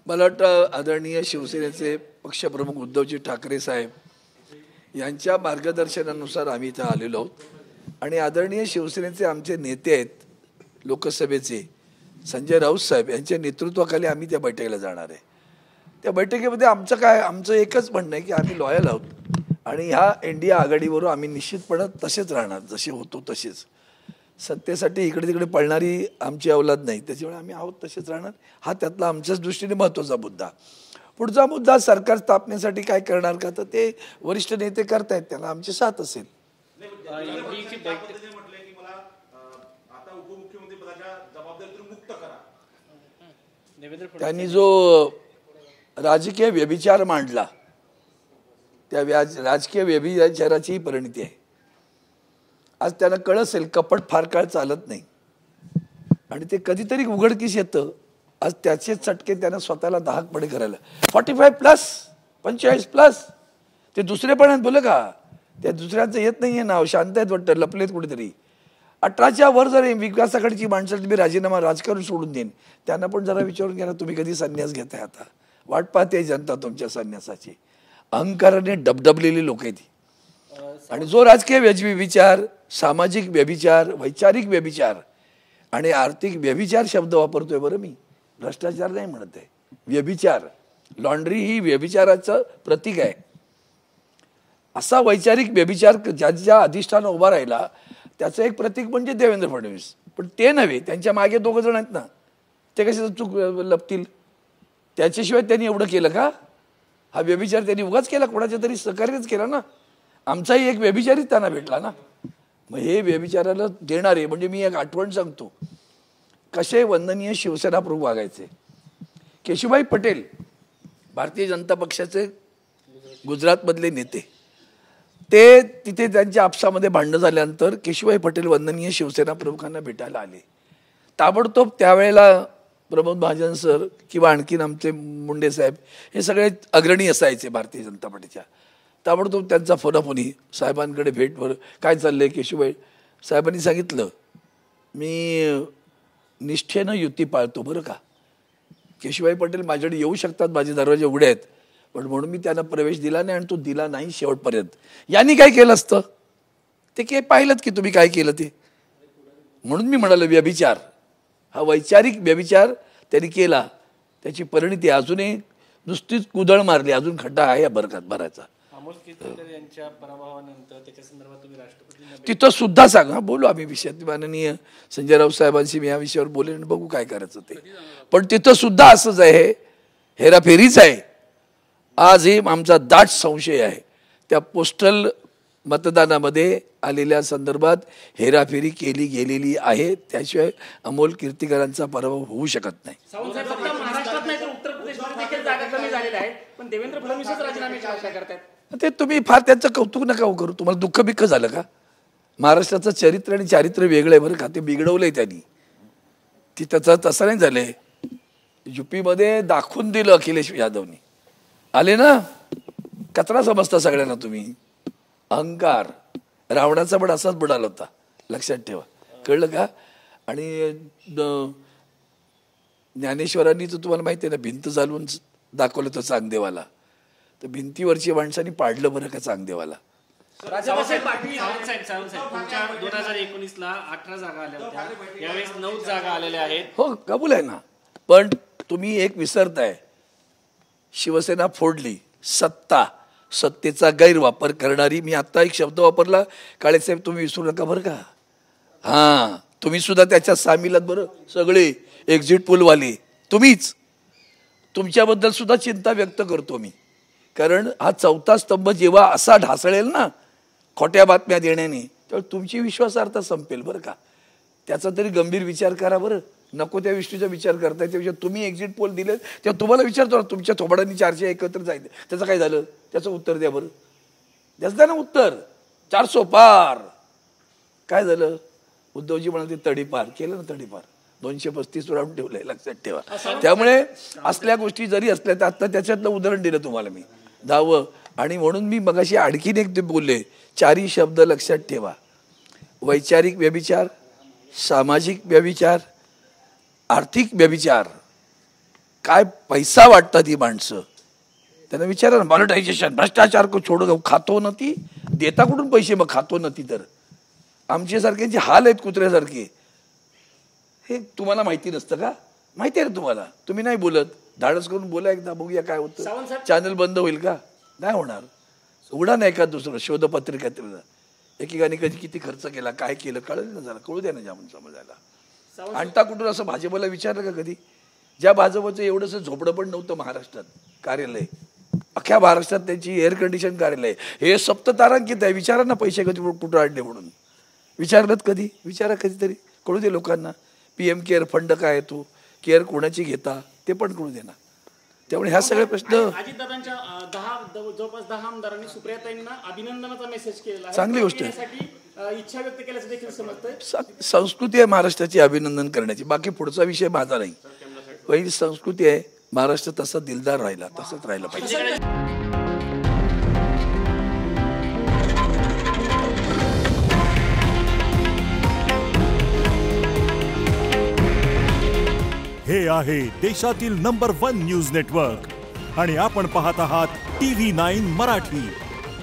मला वाटतं आदरणीय शिवसेनेचे पक्षप्रमुख उद्धवजी ठाकरे साहेब यांच्या मार्गदर्शनानुसार आम्ही इथं आलेलो आहोत आणि आदरणीय शिवसेनेचे आमचे नेते आहेत लोकसभेचे संजय राऊत साहेब यांच्या नेतृत्वाखाली आम्ही त्या बैठकीला जाणार आहे. त्या बैठकीमध्ये आमचं एकच म्हणणं आहे की आम्ही लॉयल आहोत आणि ह्या इंडिया आघाडीवर आम्ही निश्चितपणे तसेच राहणार, जसे होतो तसेच. सत्तेसाठी इकडे तिकडे पळणारी आमची अवलाद नाही, त्याच्यामुळे आम्ही आहोत तसेच राहणार. हा त्यातला आमच्याच दृष्टीने महत्त्वाचा मुद्दा. पुढचा मुद्दा सरकार स्थापनेसाठी काय करणार का, तर ते वरिष्ठ नेते करतायत, त्याला आमची साथ असेल. त्यांनी जो राजकीय व्यभिचार मांडला त्या राजकीय व्यभिचाराची परिणती आहे. आज त्यांना कळ असेल कपट फार काळ चालत नाही आणि ते कधीतरी उघडकीस येतं. आज त्याचे चटके त्यांना स्वतःला दाहकपणे करायला 45+, 45+. ते दुसरे पण आहेत बोल का, त्या दुसऱ्यांचं येत नाहीये नाव, शांत आहेत वाटतं, लपलेत कुठेतरी. 18च्या वर जर विकासाकडची माणसं तुम्ही राजीनामा राजकारण सोडून देईन, त्यांना पण जरा विचारून घ्या तुम्ही कधी संन्यास घेताय. आता वाट पाहते जनता तुमच्या संन्यासाची. अहंकाराने डबडबलेली लोक आहेत आणि जो राजकीय व्यभिचार, सामाजिक व्यभिचार, वैचारिक व्यभिचार आणि आर्थिक व्यभिचार शब्द वापरतोय बरं मी, भ्रष्टाचार नाही म्हणत आहे, व्यभिचार. लॉन्ड्री ही व्यभिचाराचं प्रतीक आहे. असा वैचारिक व्यभिचार ज्याच्या अधिष्ठान उभा राहिला त्याचं एक प्रतीक म्हणजे देवेंद्र फडणवीस. पण ते नव्हे, त्यांच्या मागे 2 जण आहेत ना, ते कसे चूक लपतील. त्याच्याशिवाय त्यांनी एवढं केलं का? हा व्यभिचार त्यांनी उगाच केला, कोणाच्या तरी सहकार्यच केला ना. आमचाही एक व्यभिचारीच त्यांना भेटला ना. मग हे व्यभिचाराला देणारे म्हणजे मी एक आठवण सांगतो कसे वंदनीय शिवसेना प्रमुख वागायचे. केशुभाई पटेल भारतीय जनता पक्षाचे गुजरातमधले नेते, ते तिथे त्यांच्या आपसामध्ये भांडणं झाल्यानंतर केशुभाई पटेल वंदनीय शिवसेना प्रमुखांना भेटायला आले. ताबडतोब त्यावेळेला प्रमोद महाजन सर किंवा आणखीन आमचे मुंडे साहेब हे सगळे अग्रणी असायचे भारतीय जनता पार्टीच्या. ताबडतोब त्यांचा फोनाफोनी साहेबांकडे भेटवर काय चाललंय. केशुभाई साहेबांनी सांगितलं मी निष्ठेनं युती पाळतो बरं का. केशुभाई पटेल माझ्याकडे येऊ शकतात, माझे दरवाजे उघडे आहेत, पण म्हणून मी त्यांना प्रवेश दिला नाही आणि तो दिला नाही शेवटपर्यंत. यांनी काय केलं असतं ते काय पाहिलं की तुम्ही काय केलं ते. म्हणून मी म्हणालो व्यभिचार, हा वैचारिक व्यभिचार त्यांनी केला, त्याची परिणती अजूनही नुसतीच कुदळ मारली, अजून खड्डा आहे या भराचा. तिथं सुद्धा सांगा बोलू आम्ही विषयात. माननीय संजय राऊत साहेबांशी मी या विषयावर बोलेन, बघू काय करायचं ते. पण तिथं सुद्धा असंच आहे, हेराफेरीच आहे. आजही आमचा दाट संशय आहे त्या पोस्टल मतदानामध्ये आलेल्या संदर्भात हेराफेरी केली गेलेली आहे. त्याशिवाय अमोल कीर्तीकरांचा पराभव होऊ शकत नाही. ते तुम्ही फार त्यांचं कौतुक नका करू. तुम्हाला दुःख बिक्क झालं का? महाराष्ट्राचं चरित्र आणि चारित्र्य वेगळं आहे बरं का, ते बिघडवलंय त्यांनी. ती त्याचं तसं नाही झालंय. युपीमध्ये दाखवून दिलं अखिलेश यादवनी. आले ना, कचरा समजता सगळ्यांना तुम्ही. अहंकार रावणाचा पण असाच बुडाला होता, लक्षात ठेवा, कळलं का? आणि ज्ञानेश्वरांनी तर तुम्हाला माहिती आहे ना, भिंत चालवून दाखवलं तर चांगदेवाला, तर भिंतीवरची माणसांनी पाडलं बरं का चांगदेवाला. 2019ला 18 जागा आल्या होत्या, यावेळेस 9 जागा आलेल्या आहेत. हो कबूल आहे ना, पण तुम्ही एक विसरताय, शिवसेना फोडली, सत्तेचा गैरवापर करणारी. मी आता एक शब्द वापरला काळेसाहेब, तुम्ही विसरू नका बरं का. हां, तुम्ही सुद्धा त्याच्यात सामील आहात बरं. सगळे एक्झिट पोलवाले तुम्हीच. तुमच्याबद्दल सुद्धा चिंता व्यक्त करतो मी, कारण हा 4था स्तंभ जेव्हा असा ढासळेल ना खोट्या बातम्या देण्याने, तेव्हा तुमची विश्वासार्हता संपेल बरं का. त्याचा तरी गंभीर विचार करा बरं. नको त्या विषयीचा विचार करताय, त्यापेक्षा तुम्ही एक्झिट पोल दिले तेव्हा तुम्हाला विचारतो ना, तुमच्या थोबाडांनी 400 एकत्र जायचं, त्याचं काय झालं, त्याचं उत्तर द्या बरं. द्याच ना उत्तर. 400 पार काय झालं? उद्धवजी म्हणाले तडीपार केलं ना, तडीपार 235 राऊंड ठेवलंय, लक्षात ठेवा. त्यामुळे असल्या गोष्टी जरी असल्या तर आता त्याच्यातलं उदाहरण दिलं तुम्हाला मी 10. आणि म्हणून मी मगाशी आणखीन एक ते बोलले, 4ही शब्द लक्षात ठेवा. वैचारिक व्यभिचार, सामाजिक व्यभिचार, आर्थिक व्यभिचार काय पैसा वाटतात ही माणसं, त्यांना विचारा ना. मॉनिटायझेशन भ्रष्टाचार को छोडो, खातो न ती देता कुठून पैसे, मग खातो न ती. तर आमच्यासारख्यांचे हाल आहेत कुत्र्यासारखे. हे तुम्हाला माहिती नसतं का? माहिती आहे ना तुम्हाला, तुम्ही नाही बोलत. धाडस करून बोला एकदा, बघूया काय होतं. चॅनल बंद होईल का? नाही होणार. उघडा नाही का दुसरं शोधपत्रिका, एकेकाने कधी किती खर्च केला, काय केलं कळेल ना, जरा कळू द्या ना जामून समजायला. आणता कुठून असं भाजपला विचारलं का कधी? ज्या भाजपचं एवढंसं झोपडं पण नव्हतं महाराष्ट्रात कार्यालय, अख्ख्या महाराष्ट्रात त्यांची एअर कंडिशन कार्यालय, हे सप्ततारांकित आहे. विचारा ना पैसे कधी कुठं आणले म्हणून. विचारलं कधी? विचारा कधीतरी, कळू दे लोकांना. PM केअर फंड काय येतो, केअर कोणाची घेता ते पण कळू दे ना. त्यामुळे ह्या सगळे प्रश्न. अजितदादांच्या जवळपास 10 आमदारांनी सुप्रियाताईंना अभिनंदनाचा मेसेज केला आहे. चांगली गोष्ट आहे. इच्छा व्यक्त केल्याचं देखील समजतंय. संस्कृती आहे महाराष्ट्राची अभिनंदन करण्याची. बाकी पुढचा विषय माझा नाही. पहिली संस्कृती आहे, महाराष्ट्र तसा दिलदार राहिला, तसंच राहिला पाहिजे. हे आहे देशातील नंबर 1 न्यूज नेटवर्क आणि आपण पाहत आहात TV9 मराठी.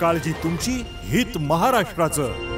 काळजी तुमची, हित महाराष्ट्राचं.